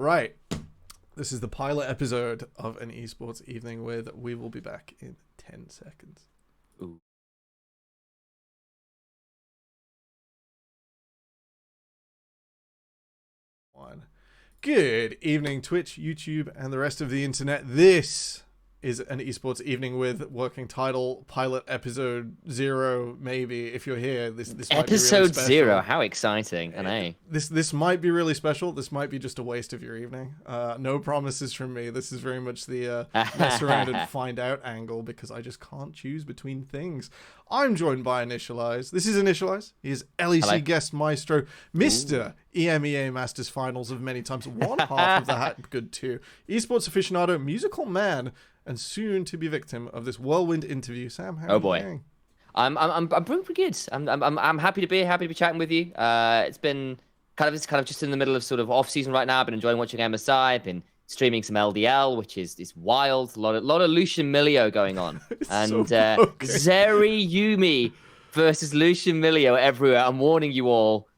Right. This is the pilot episode of an esports evening with. We will be back in 10 seconds. Ooh. One. Good evening, Twitch, YouTube, and the rest of the internet. This is an esports evening with working title pilot episode 0. Maybe if you're here, this might be really Episode special. 0. How exciting! And This might be really special. This might be just a waste of your evening. No promises from me. This is very much the mess around and find out angle because I just can't choose between things. I'm joined by Initialise. This is Initialise. He is LEC Hello. guest maestro, Mr. EMEA Masters Finals of many times. One half of the hat good too. Esports aficionado, musical man, and soon to be victim of this whirlwind interview. Sam, how are you doing? I'm pretty good. I'm happy to be here, happy to be chatting with you. It's kind of just in the middle of sort of off season right now. I've been enjoying watching MSI. I've been streaming some LDL, which is wild. A lot of Lucian Milio going on, and Zeri Yumi versus Lucian Milio everywhere. I'm warning you all.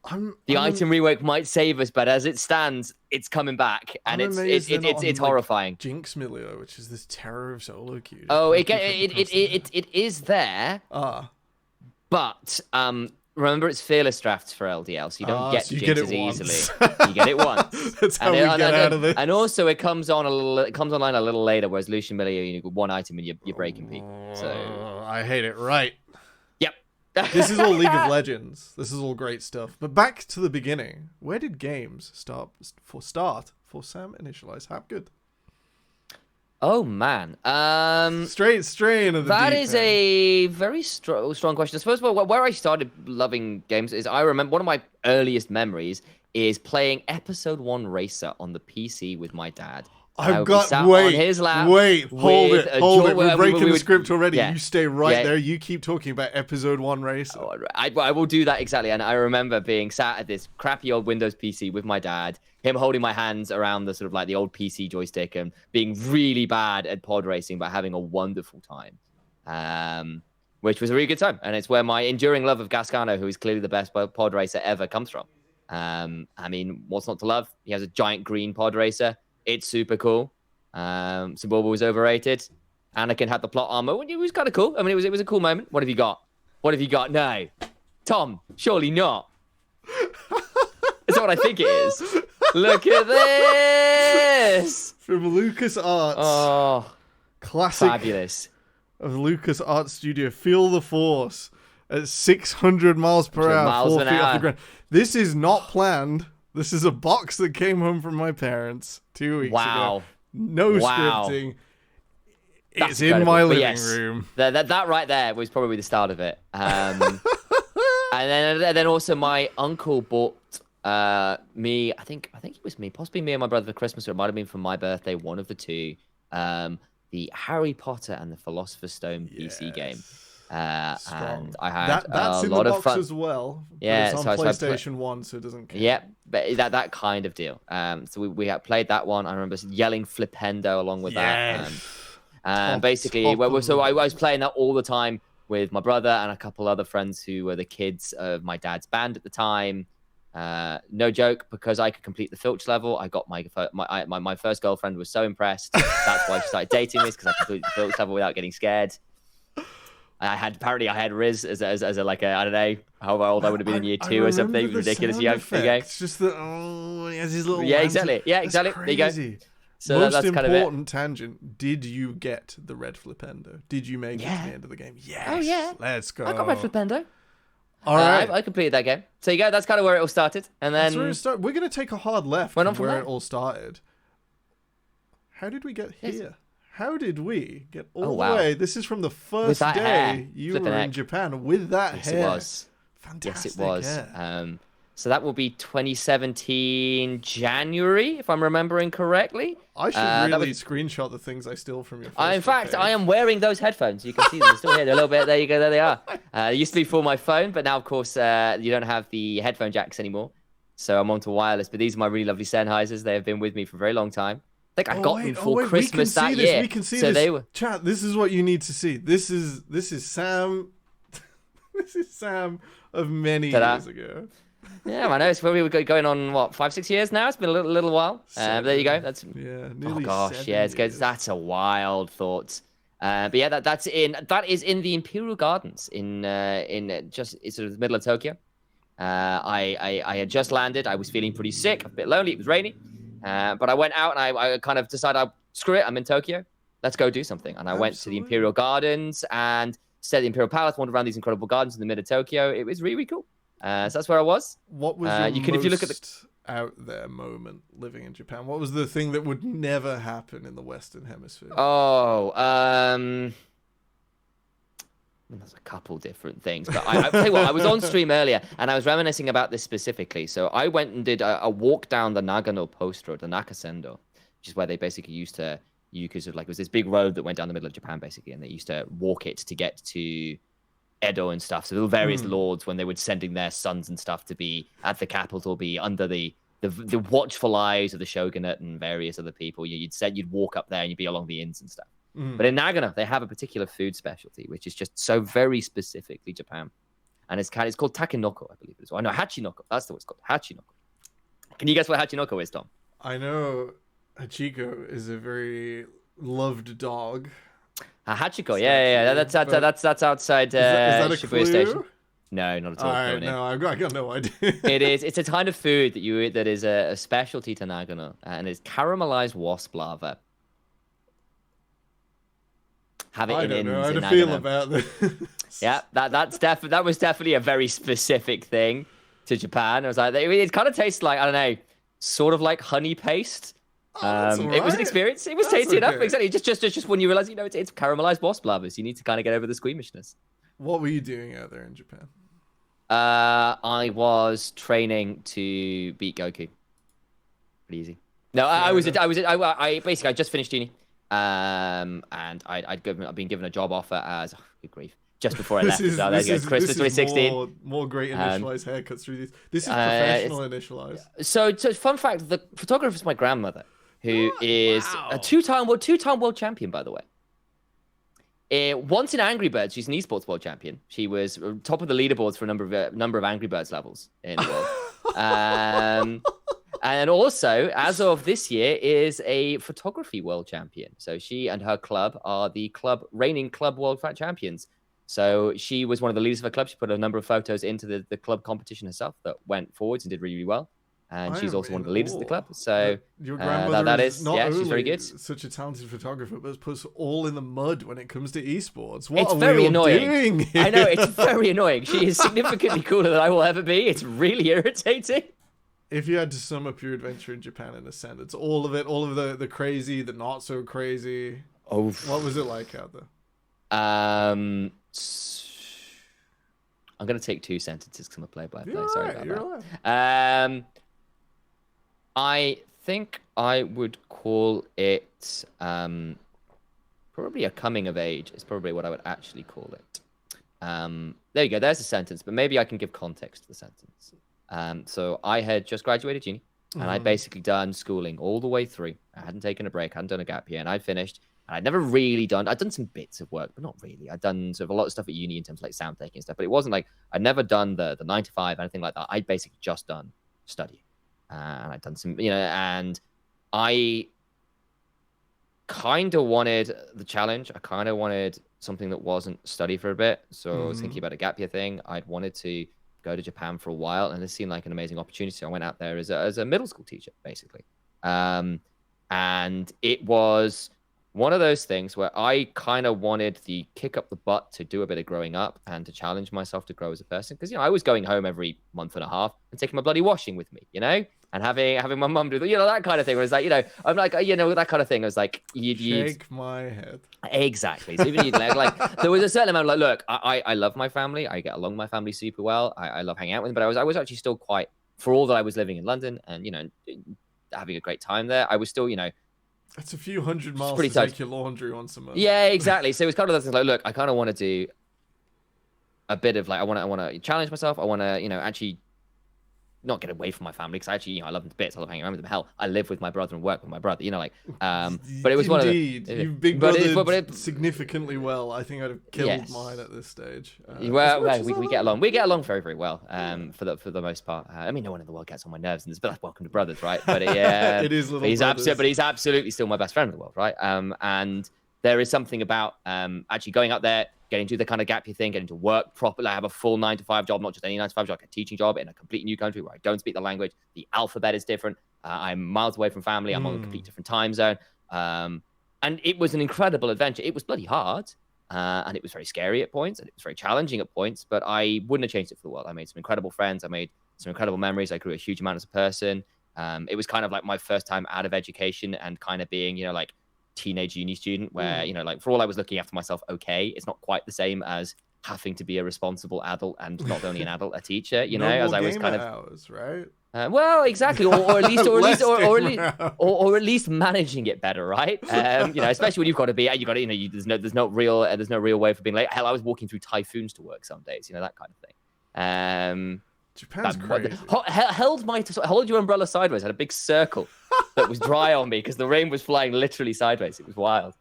The item rework might save us, but as it stands, it's coming back, and it's horrifying. Jinx Milio, which is this terror of solo queue. Oh, it is there. But remember, it's fearless drafts for LDL, so you don't get Jinx as easily. You get it once. That's how we get out of this. And also, it comes online a little later, whereas Lucian Milio, you got one item and you're breaking peak. So I hate it. Right. Yep. This is all League of Legends. This is all great stuff. But back to the beginning. Where did games start for Sam Initialise? How good? Oh man. Straight strain of the That deep is end. a very strong question. I suppose where I started loving games is I remember one of my earliest memories is playing Episode 1 Racer on the PC with my dad. I've got hold it. We're breaking the script already. Yeah, you stay right there. You keep talking about Episode 1 Racer. Oh, I will do that exactly. And I remember being sat at this crappy old Windows PC with my dad, him holding my hands around the sort of like the old PC joystick and being really bad at pod racing, but having a wonderful time, which was a really good time. And it's where my enduring love of Gascano, who is clearly the best pod racer ever, comes from. I mean, what's not to love? He has a giant green pod racer. It's super cool. Subulba was overrated. Anakin had the plot armor. It was kind of cool. I mean, it was a cool moment. What have you got? What have you got? No. Tom, surely not. It's not what I think it is. Look at this! From Lucas Arts. Oh, classic. Fabulous. Of Lucas Arts Studio. Feel the force at 600 miles per hour. Miles 4 an feet off hour. the ground. This is not planned. This is a box that came home from my parents 2 weeks ago. No scripting. It's in my living room. That right there was probably the start of it. And then also my uncle bought me, I think it was me, possibly me and my brother for Christmas, or it might have been for my birthday, one of the two, the Harry Potter and the Philosopher's Stone PC game. And I had that's a in lot the of box fun as well. Yeah, it's on PlayStation 1, so it doesn't count. Yeah, but that kind of deal. So we had played that one. I remember yelling Flipendo along with that. Basically, I was playing that all the time with my brother and a couple other friends who were the kids of my dad's band at the time. No joke, because I could complete the Filch level. I got my first girlfriend was so impressed. That's why she started dating me, because I completed the Filch level without getting scared. I had Riz as a like a, I don't know how old I would have been in year 2 or something. Ridiculous young thing. It's just that he has his little exactly. Yeah, exactly. There you go. So Most that's kind of important tangent. Did you get the red Flipendo? Did you make it to the end of the game? Yes. Oh yeah. Let's go. I got red Flipendo. All right. I completed that game. So you go. That's kind of where it all started. And then We're going to take a hard left Went on from from where there. it all started. How did we get here? How did we get all the way? This is from the first day hair. you were in Japan with that hair. It was. Fantastic. Yes, it was. Hair. So that will be 2017 January, if I'm remembering correcely. I should really screenshot the things I steal from your Facebook In fact, page. I am wearing those headphones. You can see them. They're still here. They're a little bit. There you go. There they are. It used to be for my phone, but now, of course, you don't have the headphone jacks anymore. So I'm onto wireless. But these are my really lovely Sennheisers. They have been with me for a very long time. I think I got them for Christmas that year. We can see so this. They were... Chat, this is what you need to see. This is Sam. This is Sam of many years ago. Yeah, I know. It's probably going on, what, 5-6 years now? It's been a little while. There you go. That's nearly oh gosh, 7 yeah, years. that's a wild thought. But yeah, that is in the Imperial Gardens in just sort of the middle of Tokyo. I had just landed. I was feeling pretty sick, a bit lonely. It was raining, but I went out and I kind of decided, screw it, I'm in Tokyo. Let's go do something. And I went to the Imperial Gardens and stayed at the Imperial Palace, wandered around these incredible gardens in the middle of Tokyo. It was really, really cool. So that's where I was. What was your if you look at the out there moment living in Japan? What was the thing that would never happen in the Western Hemisphere? Oh, there's a couple different things, but I tell you what, I was on stream earlier and I was reminiscing about this specifically. So I went and did a walk down the Nagano Post Road, the Nakasendo, which is where they basically used to, you could sort of like, it was this big road that went down the middle of Japan basically, and they used to walk it to get to Edo and stuff. So there were various lords when they were sending their sons and stuff to be at the capital, be under the watchful eyes of the shogunate and various other people. You'd walk up there and you'd be along the inns and stuff. But in Nagano, they have a particular food specialty, which is just so very specifically Japan. And it's called takenoko, I believe it is. Oh, no, hachinoko. That's what it's called. Hachinoko. Can you guess what hachinoko is, Tom? I know Hachiko is a very loved dog. Hachiko, yeah. That's outside is that a Shibuya clue? Station. No, not at all. All right, no, I got no idea. It is. It's a kind of food that is a specialty to Nagano, and it's caramelized wasp larva. Have it I in don't know how in to feel Nagano. about this. Yeah, that was definitely a very specific thing to Japan. I was like, it kind of tastes like, I don't know, sort of like honey paste. It was an experience. It was tasty enough. Exactly. Just when you realize, it's caramelized wasp larvas. You need to kind of get over the squeamishness. What were you doing out there in Japan? I was training to beat Goku. Pretty easy. No, I basically I just finished uni. And I'd been given a job offer as good grief just before I left. Christmas 2016. More great Initialise haircuts through these. This is professional Initialise. So fun fact: the photographer is my grandmother, who is a two-time world champion, by the way. Once in Angry Birds, she's an esports world champion. She was top of the leaderboards for a number of Angry Birds levels in the world. And also, as of this year, is a photography world champion. So she and her club are the reigning club world champions. So she was one of the leaders of her club. She put a number of photos into the club competition herself that went forwards and did really, really well. And she's also one of the leaders of the club. So your grandmother she's very good. Such a talented photographer, but puts all in the mud when it comes to esports. What it's are very we annoying. Doing here? I know, it's very annoying. She is significantly cooler than I will ever be. It's really irritating. If you had to sum up your adventure in Japan in a sentence, all of it, all of the crazy, the not so crazy. Oh, what was it like out there? I'm gonna take 2 sentences because I'm a play-by-play. Sorry about that. I think I would call it probably a coming of age. Is probably what I would actually call it. There you go. There's a sentence, but maybe I can give context to the sentence. So I had just graduated uni, and I'd basically done schooling all the way through. I hadn't taken a break, hadn't done a gap year, and I'd finished. And I'd never really I'd done some bits of work, but not really. I'd done sort of a lot of stuff at uni in terms of like sound taking and stuff, but it wasn't like I'd never done the 9 to 5, anything like that. I'd basically just done studying. And I'd done some, and I kind of wanted the challenge. I kind of wanted something that wasn't study for a bit. So I was thinking about a gap year thing. I'd wanted to go to Japan for a while, and it seemed like an amazing opportunity. So I went out there as a middle school teacher, basically. And it was one of those things where I kind of wanted the kick up the butt to do a bit of growing up and to challenge myself to grow as a person. Because, I was going home every month and a half and taking my bloody washing with me, and having my mum do that kind of thing. Where it's like, I'm like, that kind of thing. I was like, you'd shake my head. Exactly. So even like there was a certain amount of like, look, I love my family. I get along with my family super well. I love hanging out with them. But I was actually still quite, for all that I was living in London and, having a great time there, I was still, It's a few hundred miles to take your laundry once a month. Yeah, exactly. So it was kind of those things like, look, I kind of want to do a bit of like, I want to challenge myself. I want to, actually not get away from my family, because actually, I love them to bits. I love hanging around with them. Hell, I live with my brother and work with my brother. But it was one of Indeed, the. you've big But brothered significantly well. I think I'd have killed yes. mine at this stage. We get along. We get along very, very well. For the most part. I mean, no one in the world gets on my nerves, and it's welcome to brothers, right? But it is little brothers. But he's absolutely still my best friend in the world, right? And there is something about actually going up there, getting to the kind of gap year thing, getting to work properly. I have a full 9-to-5 job, not just any 9-to-5 job, like a teaching job in a completely new country where I don't speak the language. The alphabet is different. I'm miles away from family. I'm on a complete different time zone. And it was an incredible adventure. It was bloody hard. And it was very scary at points, and it was very challenging at points, but I wouldn't have changed it for the world. I made some incredible friends. I made some incredible memories. I grew a huge amount as a person. It was kind of like my first time out of education and kind of being, like teenage uni student where, like for all I was looking after myself, okay, it's not quite the same as having to be a responsible adult and not only an adult, a teacher, as I was kind of hours, right? Well, exactly, or at least managing it better, right? Especially when you've got to be, there's no real way for being late. Hell, I was walking through typhoons to work some days, that kind of thing. Japan's crazy. Hold your umbrella sideways. Had a big circle that was dry on me because the rain was flying literally sideways. It was wild.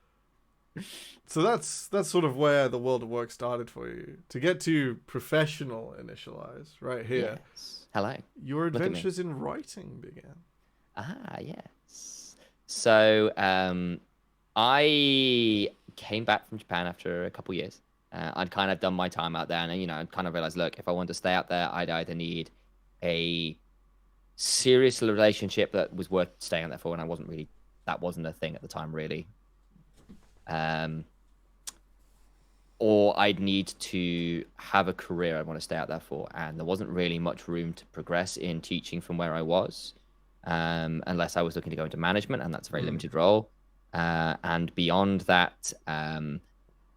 So that's sort of where the world of work started for you. To get to professional Initialise, right here. Yes. Hello. Your adventures in writing began. Ah, yes. So I came back from Japan after a couple years. I'd kind of done my time out there, and I'd kind of realized, look, if I wanted to stay out there, I'd either need a serious relationship that was worth staying out there for, and that wasn't a thing at the time, really. Or I'd need to have a career I want to stay out there for, and there wasn't really much room to progress in teaching from where I was, unless I was looking to go into management, and that's a very limited role. And beyond that,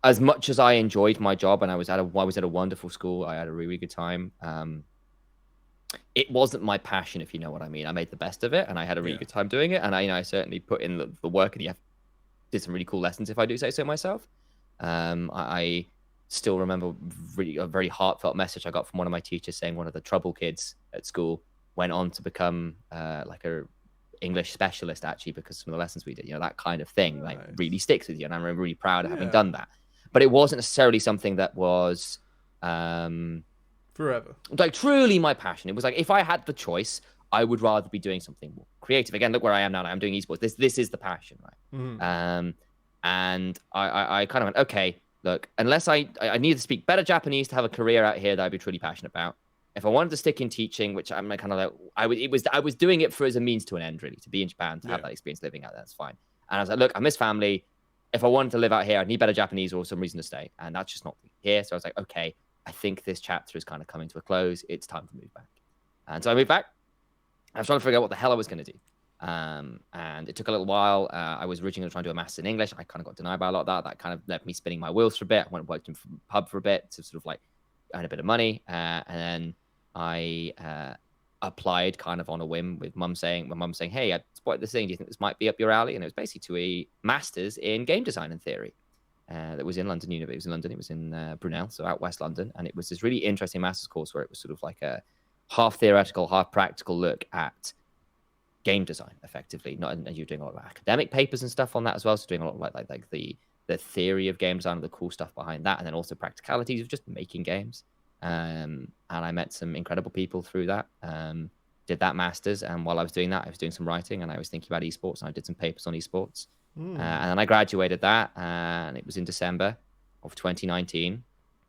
as much as I enjoyed my job and I was at a wonderful school, I had a really good time. It wasn't my passion, if you know what I mean. I made the best of it, and I had a really good time doing it, and I certainly put in the work, and did some really cool lessons, if I do say so myself. I still remember a very heartfelt message I got from one of my teachers saying one of the trouble kids at school went on to become like a English specialist, actually, because some of the lessons we did, that kind of thing, like really sticks with you, and I'm really proud of having done that. But it wasn't necessarily something that was forever, like truly my passion. It was like, if I had the choice, I would rather be doing something more creative. Again, look where I am now. I'm doing esports. This is the passion, right? And I kind of went, okay, look, unless I need to speak better Japanese to have a career out here that I'd be truly passionate about. If I wanted to stick in teaching, which I'm kind of like, I was doing it as a means to an end, really, to be in Japan, to have that experience living out there. That's fine. And I was like, look, I miss family. If I wanted to live out here, I'd need better Japanese or some reason to stay. And that's just not here. So I was like, okay, I think this chapter is kind of coming to a close. It's time to move back. And so I moved back. I was trying to figure out what the hell I was going to do. And it took a little while. I was originally trying to do a master's in English. I kind of got denied by a lot of that. That kind of left me spinning my wheels for a bit. I went and worked in a pub for a bit to sort of like earn a bit of money. And then I applied kind of on a whim with my mum saying, hey, I spotted this thing. Do you think this might be up your alley? And it was basically to a master's in game design and theory. That was in London. It was in London. It was in Brunel, so out West London. And it was this really interesting master's course where it was sort of like a half theoretical, half practical look at game design, effectively. And you're doing a lot of academic papers and stuff on that as well. So doing a lot of like the theory of game design and the cool stuff behind that, and then also practicalities of just making games. And I met some incredible people through that. Did that master's, and while I was doing that, I was doing some writing, and I was thinking about esports, and I did some papers on esports. And then I graduated that, and it was in December of 2019.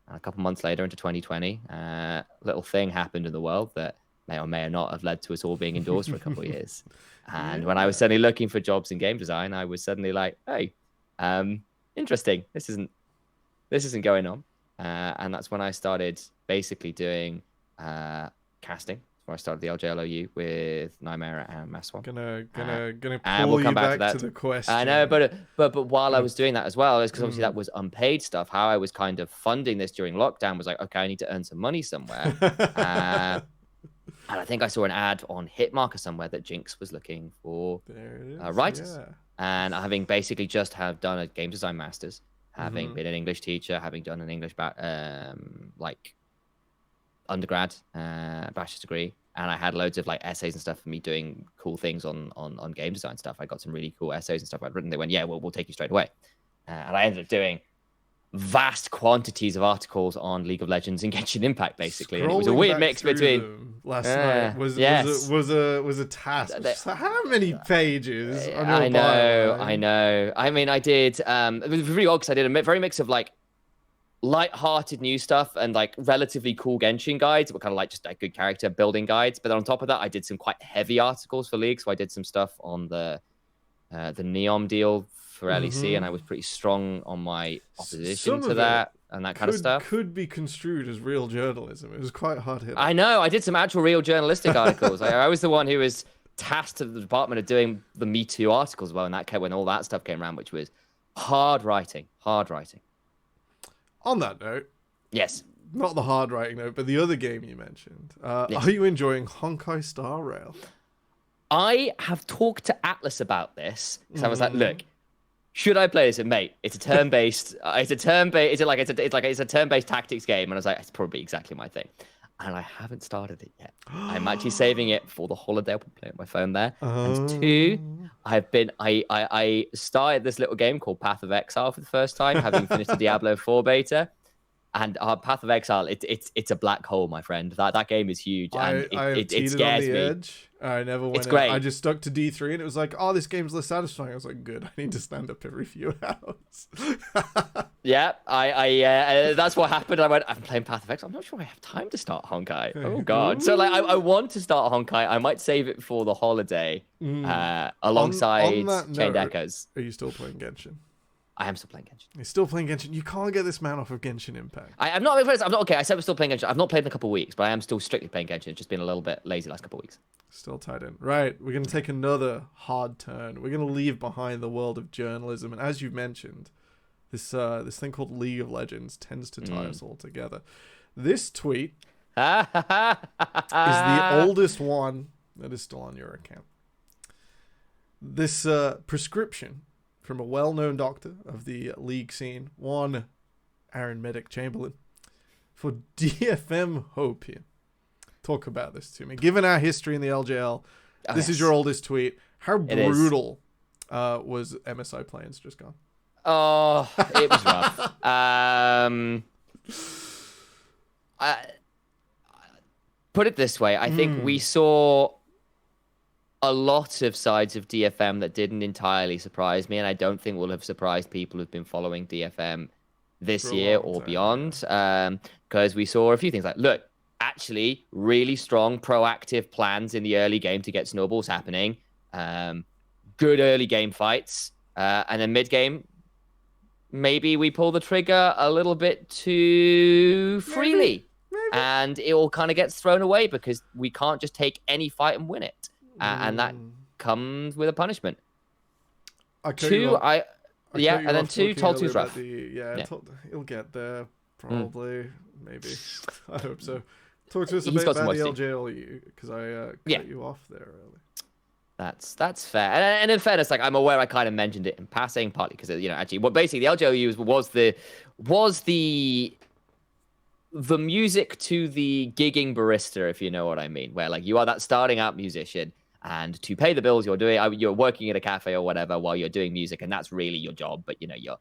And a couple months later, into 2020, a little thing happened in the world that may or may not have led to us all being indoors for a couple of years. And when I was suddenly looking for jobs in game design, I was suddenly like, hey, interesting. This isn't going on. And that's when I started basically doing casting. Where I started the LJLOU with Nightmare and Maswan. Gonna pull and we'll come you back to the question. I know, but while I was doing that as well, is because obviously that was unpaid stuff. How I was kind of funding this during lockdown was like, okay, I need to earn some money somewhere. And I think I saw an ad on Hitmarker somewhere that Jinx was looking for writers. Yeah. And having basically just done a game design master's, having been an English teacher, having done an English like undergrad, bachelor's degree, and I had loads of like essays and stuff for me doing cool things on game design stuff. I got some really cool essays and stuff I'd written. They went, yeah, well, we'll take you straight away. And I ended up doing vast quantities of articles on League of Legends and Genshin Impact, basically. And it was a weird mix between last night was a task. How many pages? I know. I mean, I did. It was really odd because I did a very mix of like light-hearted new stuff and like relatively cool Genshin guides, but kind of like just like good character building guides. But then on top of that, I did some quite heavy articles for League. So I did some stuff on the Neom deal for LEC, and I was pretty strong on my opposition to that and that kind of stuff. Could be construed as real journalism. It was quite hard hitting. I know. I did some actual real journalistic articles. I was the one who was tasked to the department of doing the Me Too articles as well, and that came when all that stuff came around, which was hard writing. On that note, yes, not the hard writing note, but the other game you mentioned. Are you enjoying Honkai Star Rail? I have talked to Atlas about this because I was like, look, should I play this? And mate, it's a turn-based. It's a turn-based tactics game, and I was like, it's probably exactly my thing. And I haven't started it yet. I'm actually saving it for the holiday. I'll play it on my phone there. And two, I started this little game called Path of Exile for the first time, having finished the Diablo 4 beta. And Path of Exile, it's a black hole, my friend. That game is huge, and it scares me. Edge. I never went. It's great. I just stuck to D3, and it was like, oh, this game's less satisfying. I was like, good. I need to stand up every few hours. Yeah, that's what happened. I went, I'm playing Path of Exile. I'm not sure I have time to start Honkai. Oh god. So like, I want to start Honkai. I might save it for the holiday, alongside Chained Echoes. Are you still playing Genshin? I am still playing Genshin. You're still playing Genshin. You can't get this man off of Genshin Impact. I'm not okay. I said I'm still playing Genshin. I've not played in a couple of weeks, but I am still strictly playing Genshin. It's just been a little bit lazy last couple of weeks. Still tied in. Right, we're going to take another hard turn. We're going to leave behind the world of journalism. And as you've mentioned, this thing called League of Legends tends to tie us all together. This tweet is the oldest one that is still on your account. This prescription from a well-known doctor of the League scene, one Aaron Medic Chamberlain, for DFM Hopium. Talk about this to me. Given our history in the LJL, this is your oldest tweet. How brutal was MSI Plains just gone? Oh, it was rough. Put it this way. I think we saw a lot of sides of DFM that didn't entirely surprise me, and I don't think will have surprised people who've been following DFM this year or beyond. Because we saw a few things like, look, actually really strong proactive plans in the early game to get snowballs happening, good early game fights, and then mid game maybe we pull the trigger a little bit too freely. Maybe. And it all kind of gets thrown away because we can't just take any fight and win it, and that comes with a punishment. And then two, Toltu's rough. He'll get there probably, maybe. I hope so. Talk to us a bit about the LJLU, because I cut you off there early. That's fair. And in fairness, like, I'm aware I kind of mentioned it in passing, partly because, actually, basically the LJLU was the music to the gigging barista, if you know what I mean, where like you are that starting out musician, and to pay the bills you're working at a cafe or whatever while you're doing music, and that's really your job, but your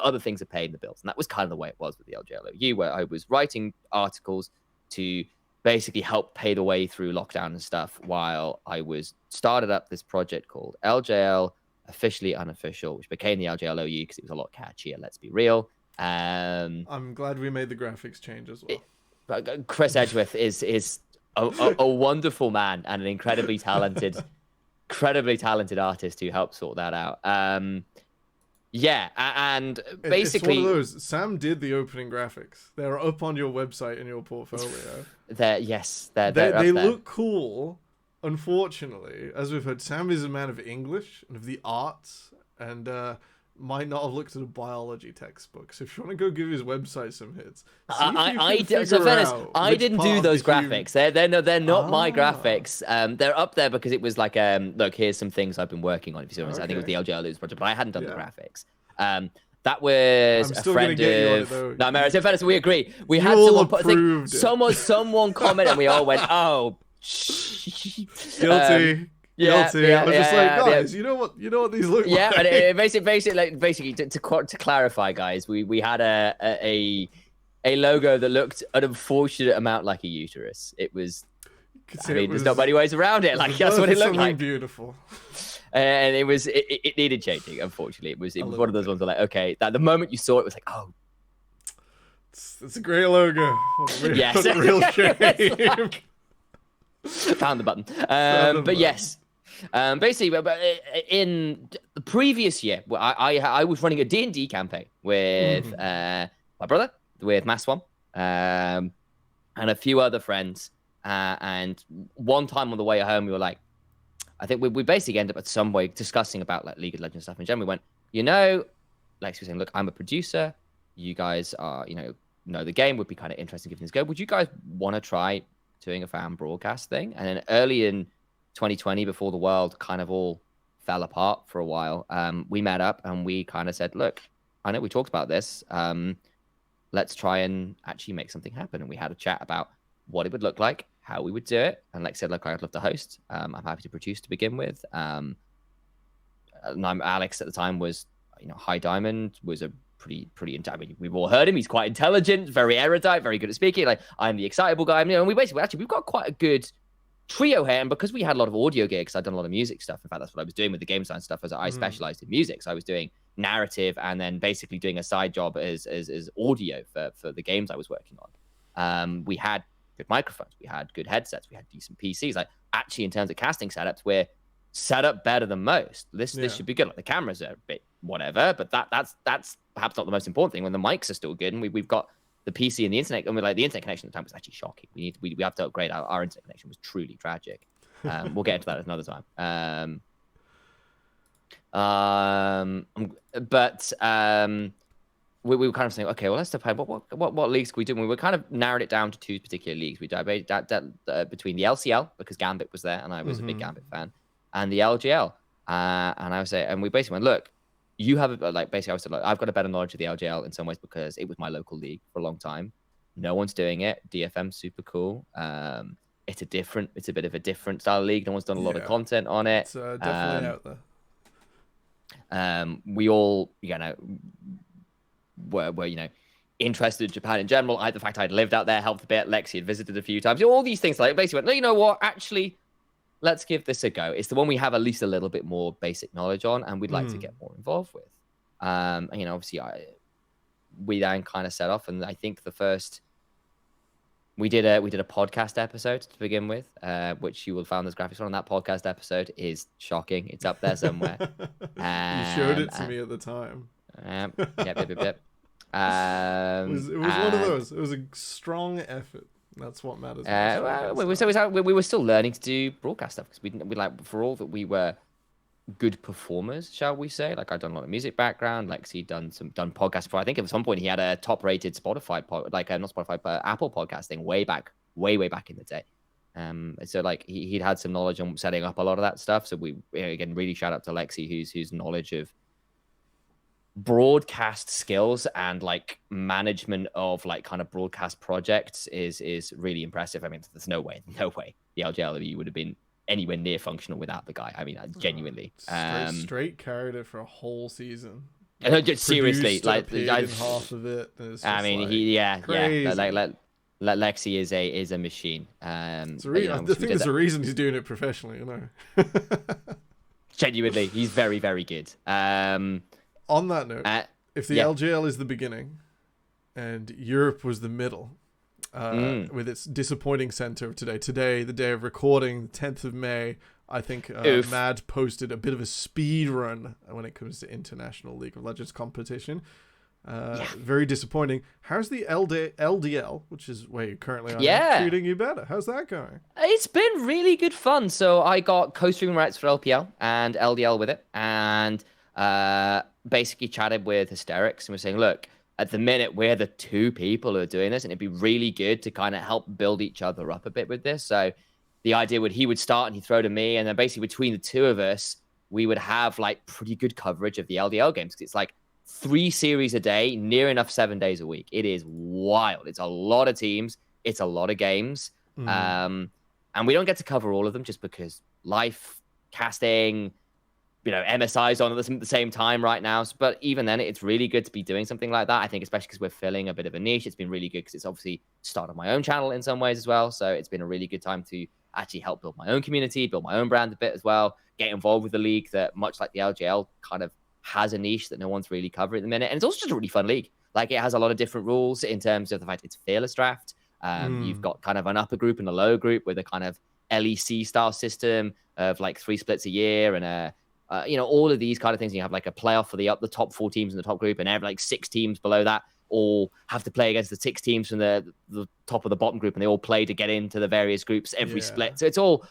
other things are paying the bills. And that was kind of the way it was with the LJLU, where I was writing articles to basically help pay the way through lockdown and stuff while I was started up this project called LJL Officially Unofficial, which became the LJLOU because it was a lot catchier, let's be real. I'm glad we made the graphics change as well. Chris Edgeworth is a wonderful man and an incredibly talented artist who helped sort that out. And basically, it's one of those. Sam did the opening graphics. They're up on your website in your portfolio. They look cool. Unfortunately, as we've heard, Sam is a man of English and of the arts, and might not have looked at a biology textbook. So if you want to go give his website some hits, I didn't do those graphics. They're not my graphics. They're up there because it was like, look, here's some things I've been working on. If you see what I'm saying, I think it was the LJLU's project, but I hadn't done the graphics. That was I'm a still friend gonna get you on it, of. though. No, Mary, in fairness, we agree. We You had all someone put. I think approved it. someone commented, and we all went, "Oh, Guilty. yeah, Guilty. I yeah, was just like, yeah, yeah. guys, you know what these look Yeah, like. and basically to clarify, guys, we had a logo that looked an unfortunate amount like a uterus. It was. I mean, there's not many ways around it. Like that's what it looked like. Beautiful. And it needed changing. Unfortunately, it was one of those ones where like, okay, that the moment you saw it, was like, oh, it's a great logo. Yes, what a real shame. Found the button. But yes, basically, in the previous year, I was running a D&D campaign with my brother, with Maswan, and a few other friends. And one time on the way home, we were like, I think we basically ended up at some way discussing about like League of Legends stuff in general. We went, Lex was saying, look, I'm a producer. You guys are, know the game. Would be kind of interesting giving this a go. Would you guys want to try doing a fan broadcast thing? And then early in 2020, before the world kind of all fell apart for a while, we met up and we kind of said, look, I know we talked about this. Let's try and actually make something happen. And we had a chat about what it would look like, how we would do it. And Lex said, look, I'd love to host. I'm happy to produce to begin with. And Alex at the time was, High Diamond was a pretty, I mean, we've all heard him. He's quite intelligent, very erudite, very good at speaking. Like, I'm the excitable guy. And we've got quite a good trio here. And because we had a lot of audio gigs, I'd done a lot of music stuff. In fact, that's what I was doing with the game design stuff, as I specialized in music. So I was doing narrative and then basically doing a side job as audio for the games I was working on. We had good microphones, we had good headsets, we had decent PCs. Like, actually, in terms of casting setups, we're set up better than most. This should be good. Like, the cameras are a bit whatever, but that's perhaps not the most important thing when the mics are still good and we've got the PC and the internet. And we're like, the internet connection at the time was actually shocking. We have to upgrade. Our internet connection was truly tragic. We'll get into that another time. We were kind of saying, okay, well, let's decide what leagues can we do? And we were kind of narrowed it down to two particular leagues. We debated that between the LCL, because Gambit was there, and I was a big Gambit fan, and the LGL. And I was saying, and we basically went, look, you have basically I was like, I've got a better knowledge of the LGL in some ways because it was my local league for a long time. No one's doing it. DFM's super cool. It's a bit of a different style of league. No one's done a lot of content on it. It's definitely out there. We all, were interested in Japan in general. The fact I'd lived out there helped a bit. Lexi had visited a few times. All these things, like, basically went, no, you know what? Actually, let's give this a go. It's the one we have at least a little bit more basic knowledge on, and we'd like to get more involved with. And obviously, we then kind of set off, and I think the first we did a podcast episode to begin with, which you will find those graphics on. And that podcast episode is shocking. It's up there somewhere. You showed it to me at the time. Yep. It was one of those. It was a strong effort. That's what matters. We were still learning to do broadcast stuff because we like, for all that we were good performers, shall we say? Like, I'd done a lot of music background. Lexi done podcasts before. I think at some point he had a top-rated Spotify not Spotify, but Apple podcasting way back in the day. So like he'd had some knowledge on setting up a lot of that stuff. So we again really shout out to Lexi, whose knowledge of broadcast skills and like management of like kind of broadcast projects is really impressive. I mean, there's no way the LGLW would have been anywhere near functional without the guy. I mean, genuinely straight carried it for a whole season. Seriously, like half of it. I mean, like, Lexi is a machine. I think there's a reason he's doing it professionally, Genuinely, he's very, very good. On that note, if the LGL is the beginning and Europe was the middle, with its disappointing center of today, the day of recording, the 10th of May, I think Mad posted a bit of a speed run when it comes to international League of Legends competition. Very disappointing. How's the LDL, which is where you currently are, treating you better? How's that going? It's been really good fun. So I got co-streaming rights for LPL and LDL with it, and basically chatted with Hysterics and was saying, look, at the minute we're the two people who are doing this, and it'd be really good to kind of help build each other up a bit with this. So the idea he would start and he'd throw to me, and then basically between the two of us we would have like pretty good coverage of the LDL games, because it's 3 series a day, near enough 7 days a week. It is wild. It's a lot of teams. It's a lot of games. And we don't get to cover all of them just because life, casting, MSI's on at the same time right now. But even then, it's really good to be doing something like that. I think especially because we're filling a bit of a niche, it's been really good because it's obviously started my own channel in some ways as well. So it's been a really good time to actually help build my own community, build my own brand a bit as well, get involved with the league that, much like the LGL, kind of has a niche that no one's really covering at the minute. And it's also just a really fun league. Like, it has a lot of different rules in terms of the fact it's fearless draft. You've got kind of an upper group and a lower group with a kind of LEC style system of like 3 splits a year and all of these kind of things. You have like a playoff for the top 4 teams in the top group, and every like 6 teams below that all have to play against the 6 teams from the top of the bottom group, and they all play to get into the various groups every split. So it's all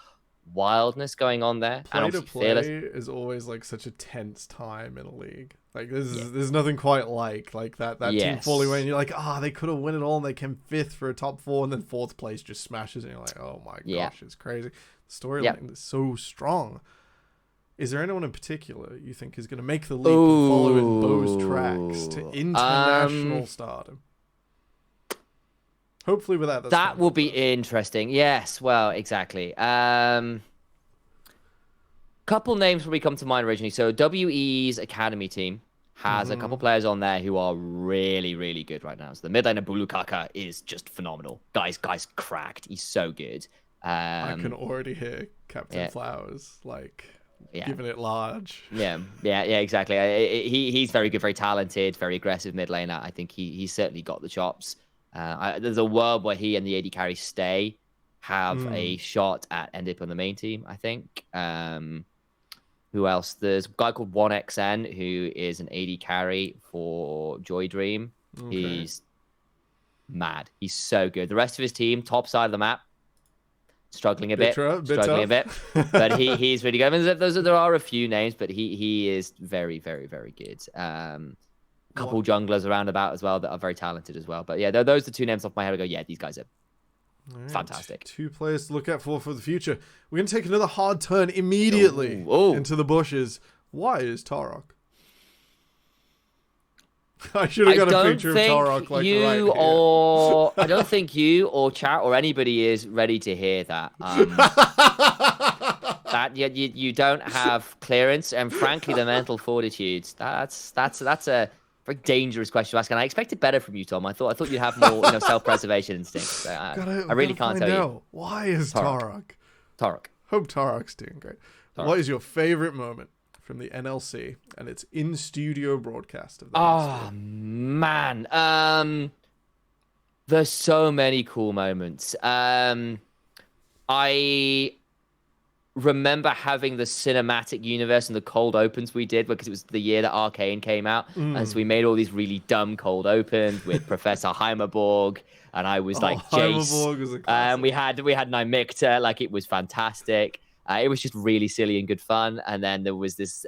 wildness going on there. Play to play is always like such a tense time in a league. Like there's nothing quite like that team falling away, and you're like, they could have won it all, and they came 5th for a top 4, and then 4th place just smashes, and you're like, oh my gosh, it's crazy. The storyline is so strong. Is there anyone in particular you think is going to make the leap and follow in Bo's tracks to international stardom? Hopefully with that will be interesting. Yes, well, exactly. Couple names probably come to mind originally. So WE's academy team has a couple players on there who are really, really good right now. So the mid laner Bulukaka is just phenomenal. Guy's cracked. He's so good. I can already hear Captain Flowers giving it large. Yeah, exactly. He's very good, very talented, very aggressive mid laner. I think he's certainly got the chops. There's a world where he and the AD carry have a shot at ending up on the main team, I think. Who else? There's a guy called 1XN who is an AD carry for Joy Dream. Okay. He's mad. He's so good. The rest of his team, top side of the map, struggling a bit, but he's really good. I mean, there are a few names, but he is very, very, very good. Couple junglers around about as well that are very talented as well. But yeah, those are 2 names off my head. I go, yeah, these guys are fantastic. 2 players to look out for the future. We're going to take another hard turn immediately into the bushes. Why is Tarok? I should have got a picture of Tarok right here. I don't think you or chat or anybody is ready to hear that. That you don't have clearance, and frankly, the mental fortitude. That's a very dangerous question to ask, and I expected better from you, Tom. I thought you'd have more really instincts. So I really can't tell you. Why is Tarok? Hope Tarok's doing great. What is your favorite moment from the NLC and its in-studio broadcast of the man, there's so many cool moments. I remember having the cinematic universe and the cold opens we did because it was the year that Arcane came out, and so we made all these really dumb cold opens with Professor Heimerborg, and I was like Jace, and we had Nymicta. Like, it was fantastic. It was just really silly and good fun. And then there was this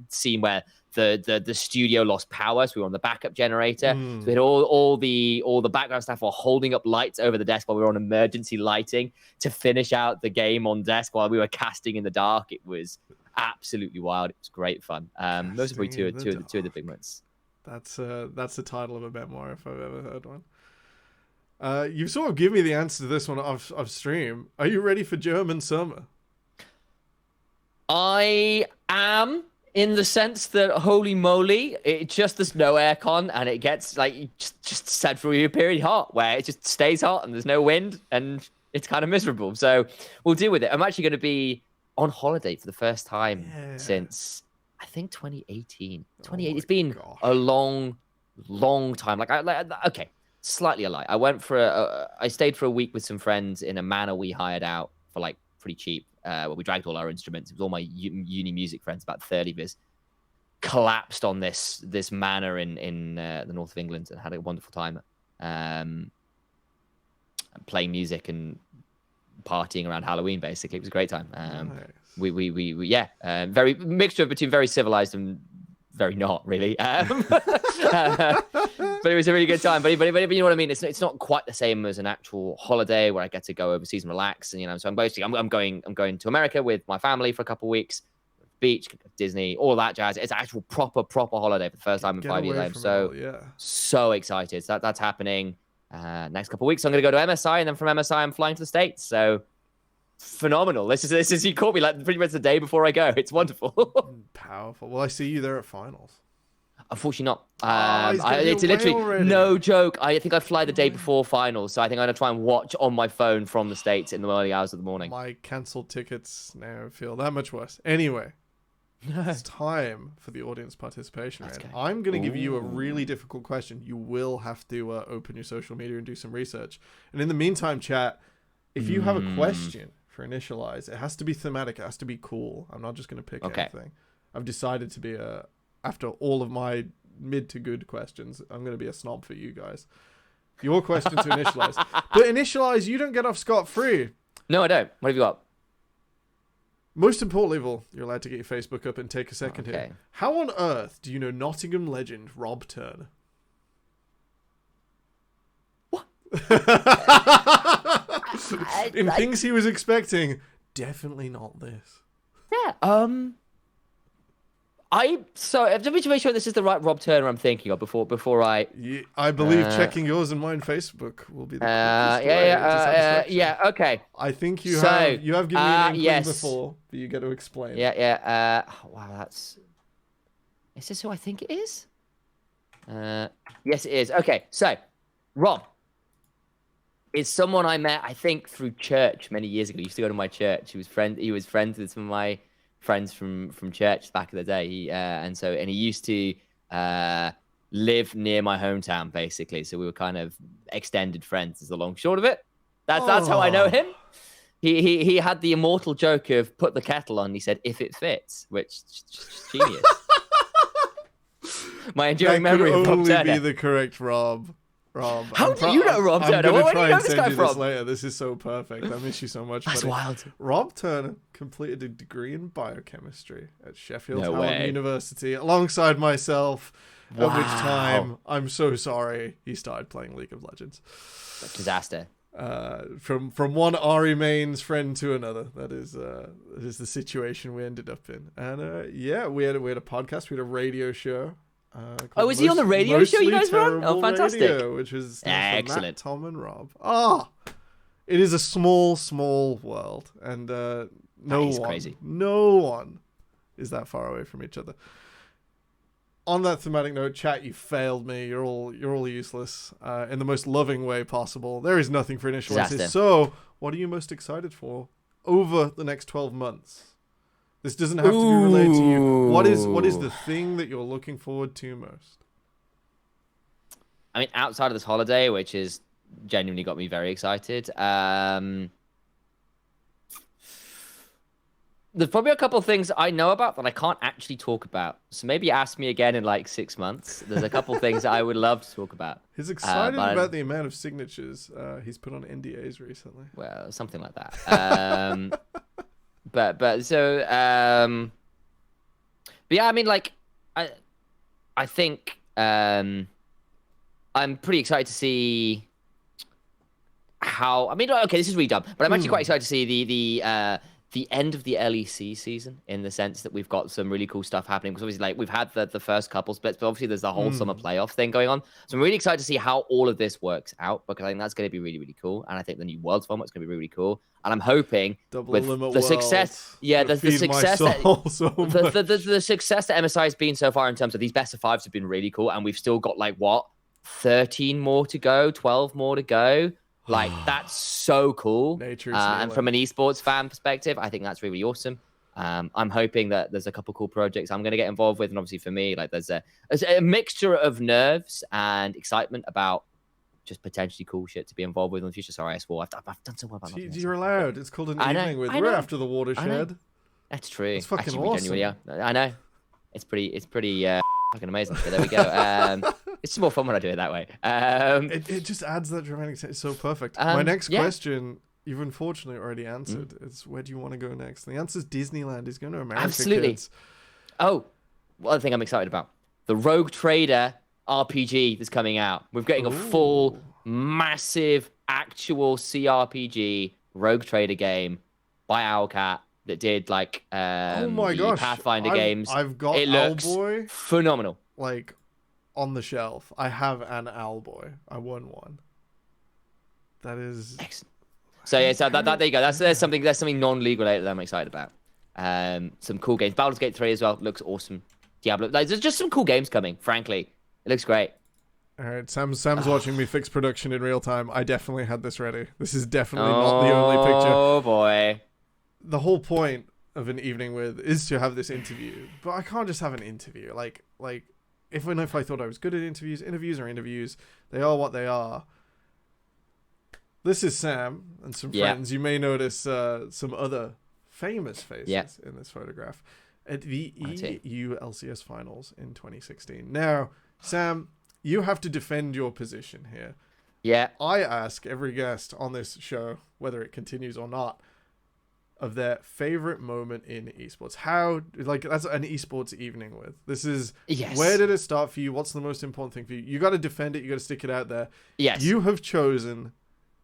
scene where the studio lost power, so we were on the backup generator. So we had all the background staff were holding up lights over the desk while we were on emergency lighting to finish out the game on desk while we were casting in the dark. It was absolutely wild. It was great fun. Those are probably two of the big moments. That's the title of a memoir if I've ever heard one. You sort of give me the answer to this one off stream. Are you ready for German summer? I am, in the sense that, holy moly, there's no aircon, and it gets just Central Europe period hot, where it just stays hot and there's no wind and it's kind of miserable. So we'll deal with it. I'm actually going to be on holiday for the first time since, I think, 2018. It's been a long time. Okay, slightly a lie. I stayed for a week with some friends in a manor we hired out for pretty cheap. Where we dragged all our instruments. It was all my uni music friends, about 30 of us, collapsed on this manor in the north of England and had a wonderful time playing music and partying around Halloween. Basically, it was a great time. Nice. Very mixture between very civilized and very not really. But it was a really good time. But you know what I mean? It's not quite the same as an actual holiday where I get to go overseas and relax. And so I'm going to America with my family for a couple of weeks. beach, Disney, all that jazz. It's an actual proper holiday for the first time in 5 years. I'm so excited. So that's happening next couple of weeks. I'm going to go to MSI, and then from MSI, I'm flying to the States. So phenomenal. This is you caught me like pretty much the day before I go. It's wonderful. Powerful. Well, I see you there at finals. Unfortunately not. It's literally already. No joke. I think I fly the day before finals, so I think I'm going to try and watch on my phone from the States in the early hours of the morning. My cancelled tickets now feel that much worse. Anyway, it's time for the audience participation. Right? I'm going to give you a really difficult question. You will have to open your social media and do some research. And in the meantime, chat, if you have a question for Initialise, it has to be thematic. It has to be cool. I'm not just going to pick anything. I've decided to be after all of my mid to good questions, I'm going to be a snob for you guys. Your question to Initialise. But Initialise, you don't get off scot-free. No, I don't. What have you got? Most importantly, you're allowed to get your Facebook up and take a second here. How on earth do you know Nottingham legend Rob Turner? What? Things he was expecting, definitely not this. Yeah. Let me make sure this is the right Rob Turner I'm thinking of before I. Yeah, I believe checking yours and mine Facebook will be the okay. I think you have given me an inkling before, but you get to explain. Wow, is this who I think it is? Yes, it is. Okay, so Rob is someone I met, I think, through church many years ago. He used to go to my church. He was friends with some of my friends from church back in the day. He used to live near my hometown, basically. So we were kind of extended friends, is the long short of it. That's how I know him. He had the immortal joke of put the kettle on. He said, if it fits, which genius. My enduring memory of Rob Turner. That could only be the correct Rob. How do you know Rob Turner? I'm going to try and send you this later. This is so perfect. I miss you so much. That's wild. Rob Turner completed a degree in biochemistry at Sheffield Hallam University alongside myself. Wow. At which time, I'm so sorry, he started playing League of Legends. Disaster. From one Ari Main's friend to another. That is the situation we ended up in. And we had a podcast. We had a radio show. Was he on the radio show you guys were on? Oh, fantastic. Radio, which was excellent. Matt, Tom, and Rob. It is a small, small world. And no one is that far away from each other. On that thematic note, chat, you failed me. You're all useless in the most loving way possible. There is nothing for Initialise. So, what are you most excited for over the next 12 months? This doesn't have to be related to you. What is the thing that you're looking forward to most? I mean, outside of this holiday, which has genuinely got me very excited, there's probably a couple of things I know about that I can't actually talk about. So maybe ask me again in like 6 months. There's a couple of things that I would love to talk about. He's excited about the amount of signatures he's put on NDAs recently. Well, something like that. But yeah, I mean, like, I think I'm pretty excited to see how. I mean, okay, this is really dumb, but I'm actually quite excited to see the end of the LEC season, in the sense that we've got some really cool stuff happening. Because obviously, like, we've had the first couple splits, but obviously there's the whole summer playoff thing going on. So I'm really excited to see how all of this works out, because I think that's going to be really, really cool. And I think the new Worlds format's going to be really, really cool. And I'm hoping with the success, the success that MSI has been so far in terms of these best of fives have been really cool. And we've still got 13 more to go, 12 more to go. Like, that's so cool. And from an esports fan perspective, I think that's really awesome. I'm hoping that there's a couple cool projects I'm going to get involved with. And obviously for me, like, there's a mixture of nerves and excitement about just potentially cool shit to be involved with in the future. Sorry, I swore. I've done so well about that. You're allowed. It's called an evening with. We're after the watershed. That's true. It's fucking awesome. Yeah, I know. It's pretty fucking amazing. So there we go. It's more fun when I do it that way. It just adds that dramatic sense. It's so perfect. My next question, you've unfortunately already answered. It's where do you want to go next? The answer is Disneyland. He's going to America. Absolutely. Kids. Oh, one other thing I'm excited about: the Rogue Trader RPG that's coming out. We're getting a full, massive, actual CRPG Rogue Trader game by Owlcat. that did like Oh my the gosh, Pathfinder games. I've got It looks Owlboy phenomenal. like on the shelf. I have an Owlboy. I won one. That is Excellent. So yeah, so that there you go. There's something non-league related that I'm excited about. Some cool games. Baldur's Gate 3 as well looks awesome. Diablo. Like, there's just some cool games coming. Frankly, it looks great. All right, Sam's watching me fix production in real time. I definitely had this ready. This is definitely not the only picture. Oh boy. The whole point of an evening with is to have this interview, but I can't just have an interview. Like if I thought I was good at interviews are interviews. They are what they are. This is Sam and some friends. You may notice some other famous faces in this photograph at the EU LCS finals in 2016. Now, Sam, you have to defend your position here. Yeah. I ask every guest on this show, whether it continues or not, of their favorite moment in esports. How, like, that's an esports evening with. This is, where did it start for you? What's the most important thing for you? You got to defend it. You got to stick it out there. Yes. You have chosen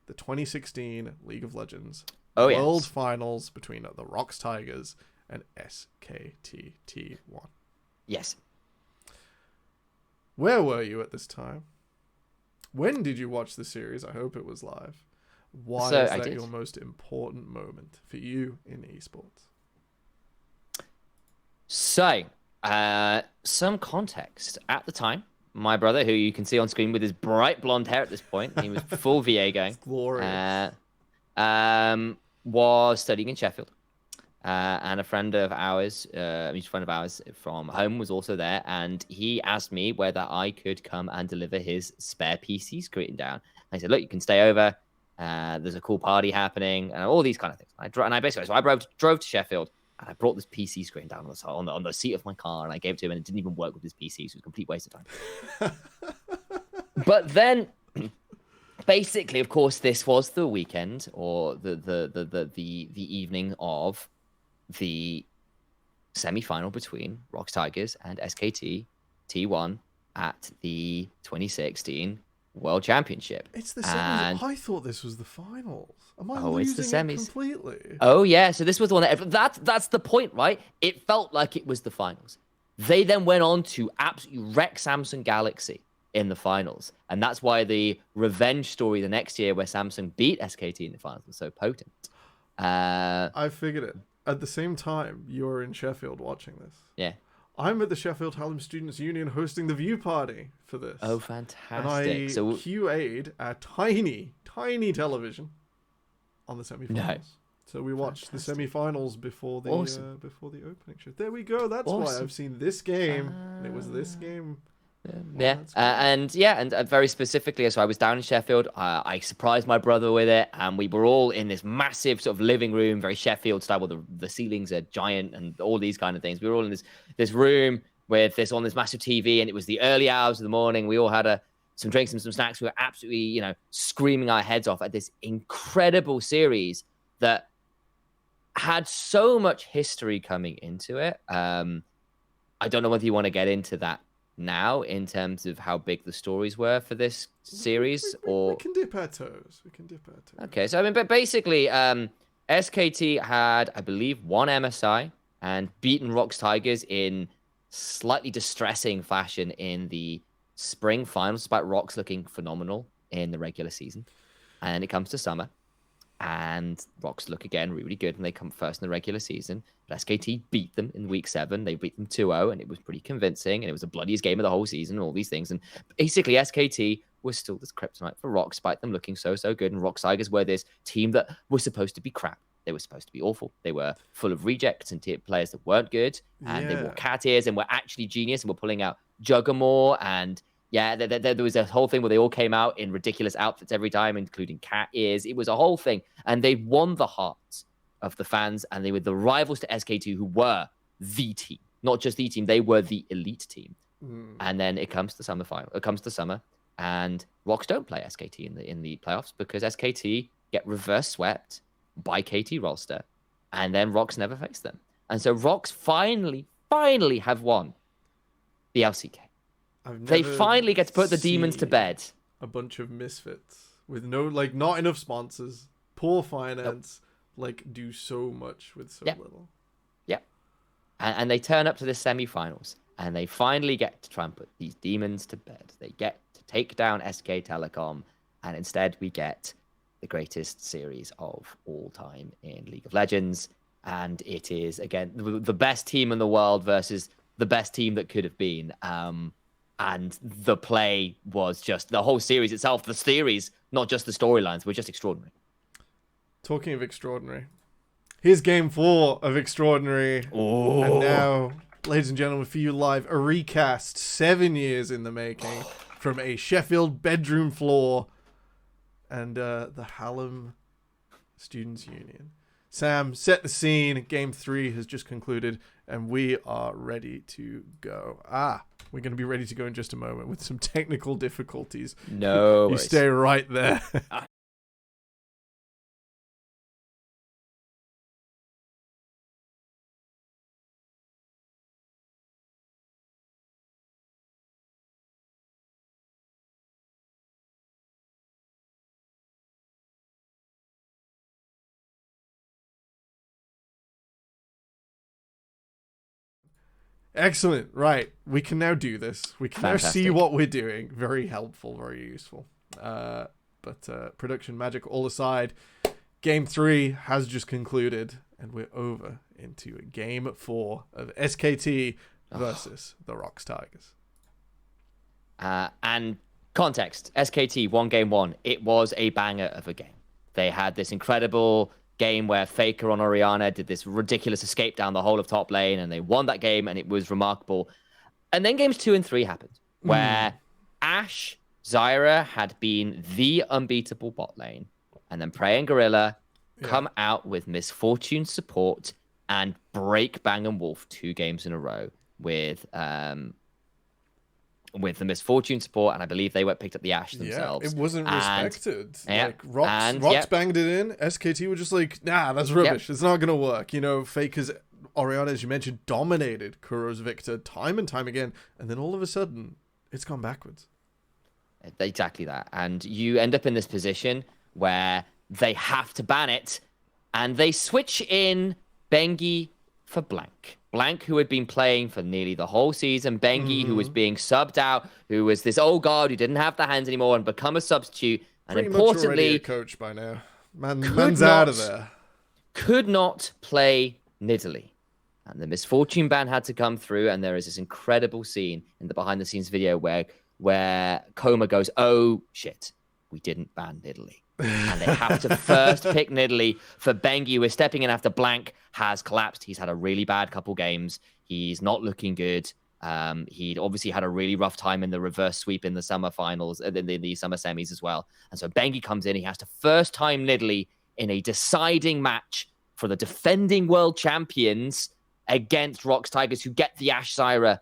the 2016 League of Legends World Finals between the Rox Tigers and SKT T1. Yes. Where were you at this time? When did you watch the series? I hope it was live. Why is that your most important moment for you in esports? So, some context. At the time, my brother, who you can see on screen with his bright blonde hair at this point, he was full VA going. It's glorious. Was studying in Sheffield. And a friend of ours, from home was also there, and he asked me whether I could come and deliver his spare PC screen down. I said, look, you can stay over. There's a cool party happening, and all these kind of things. I drove to Sheffield, and I brought this PC screen down on the seat of my car, and I gave it to him, and it didn't even work with his PC, so it was a complete waste of time. But then, basically, of course, this was the weekend or the evening of the semi-final between Rox Tigers and SKT T1 at the 2016 World Championship. It's the semis. I thought this was the finals. Am I losing it's the semis. Completely? Oh yeah, so this was the one that's the point, right? It felt like it was the finals. They then went on to absolutely wreck Samsung Galaxy in the finals, and that's why the revenge story the next year, where Samsung beat SKT in the finals, was so potent. I figured it. At the same time, you're in Sheffield watching this. Yeah. I'm at the Sheffield Hallam Students' Union hosting the view party for this. Oh, fantastic. And I QA'd a tiny, tiny television on the semi-finals. So we watched the semi-finals before the opening show. There we go. That's why I've seen this game. And it was this game. And very specifically, so I was down in Sheffield. I surprised my brother with it, and we were all in this massive sort of living room, very Sheffield style, where the ceilings are giant and all these kind of things. We were all in this room with this massive TV, and it was the early hours of the morning. We all had some drinks and some snacks. We were absolutely, screaming our heads off at this incredible series that had so much history coming into it. I don't know whether you want to get into that now in terms of how big the stories were for this series, or we can dip our toes. Okay, so but basically, SKT had, I believe, one MSI and beaten Rox Tigers in slightly distressing fashion in the spring finals, despite Rox looking phenomenal in the regular season. And it comes to summer, and Rox look again really good, and they come first in the regular season. But SKT beat them in week 7. They beat them 2-0, and it was pretty convincing, and it was the bloodiest game of the whole season, and all these things. And basically, SKT was still this kryptonite for Rox, despite them looking so good. And Rox Tigers were this team that was supposed to be crap. They were supposed to be awful. They were full of rejects and players that weren't good, and they wore cat ears and were actually genius, and were pulling out Juggermore. And there was a whole thing where they all came out in ridiculous outfits every time, including cat ears. It was a whole thing, and they won the hearts of the fans, and they were the rivals to SK2, who were the team, not just the team. They were the elite team. And then it comes to summer final. It comes to summer, and Rox don't play SKT in the playoffs because SKT get reverse swept by KT Rolster, and then Rox never faced them. And so Rox finally have won the LCK. They finally get to put the demons to bed. A bunch of misfits with not enough sponsors, poor finance, like do so much with so Yep. little. Yep. And they turn up to the semi-finals, and they finally get to try and put these demons to bed. They get to take down SK Telecom, and instead we get the greatest series of all time in League of Legends. And it is, again, the best team in the world versus the best team that could have been. And the play was just, the whole series itself, the series, not just the storylines, were just extraordinary. Talking of extraordinary, here's game 4 of Extraordinary. Oh. And now, ladies and gentlemen, for you live, a recast 7 years in the making from a Sheffield bedroom floor and the Hallam Students' Union. Sam, set the scene. Game 3 has just concluded, and we are ready to go. We're going to be ready to go in just a moment with some technical difficulties. No. You stay right there. Excellent. Right. We can now do this. We can now see what we're doing. Very helpful, very useful. But production magic all aside, game 3 has just concluded, and we're over into game 4 of SKT versus the Rocks Tigers. And context, SKT won game 1. It was a banger of a game. They had this incredible game where Faker on Orianna did this ridiculous escape down the whole of top lane, and they won that game, and it was remarkable. And then games 2 and 3 happened, where Ashe, Zyra had been the unbeatable bot lane, and then Prey and Gorilla come out with Misfortune support and break Bang & Wolf 2 games in a row with the Misfortune support, and I believe they picked up the Ashe themselves. Yeah, it wasn't respected. Yeah, like Rocks banged it in. SKT were just like, nah, that's rubbish. It's not gonna work. You know, Faker's Orianna, as you mentioned, dominated Kuro's Victor time and time again, and then all of a sudden, it's gone backwards. Exactly that, and you end up in this position where they have to ban it, and they switch in Bengi for Blank. Blank, who had been playing for nearly the whole season. Bengi, who was being subbed out, who was this old guard who didn't have the hands anymore and become a substitute. And pretty importantly, much already a coach by now. Man's out of there. Could not play Nidalee. And the Misfortune ban had to come through, and there is this incredible scene in the behind-the-scenes video where Coma goes, oh, shit, we didn't ban Nidalee. And they have to first pick Nidalee for Bengi, who is stepping in after Blank has collapsed. He's had a really bad couple games. He's not looking good. He'd obviously had a really rough time in the reverse sweep in the summer finals, and in the summer semis as well. And so Bengi comes in. He has to first time Nidalee in a deciding match for the defending world champions against Rocks Tigers, who get the Ashe Zyra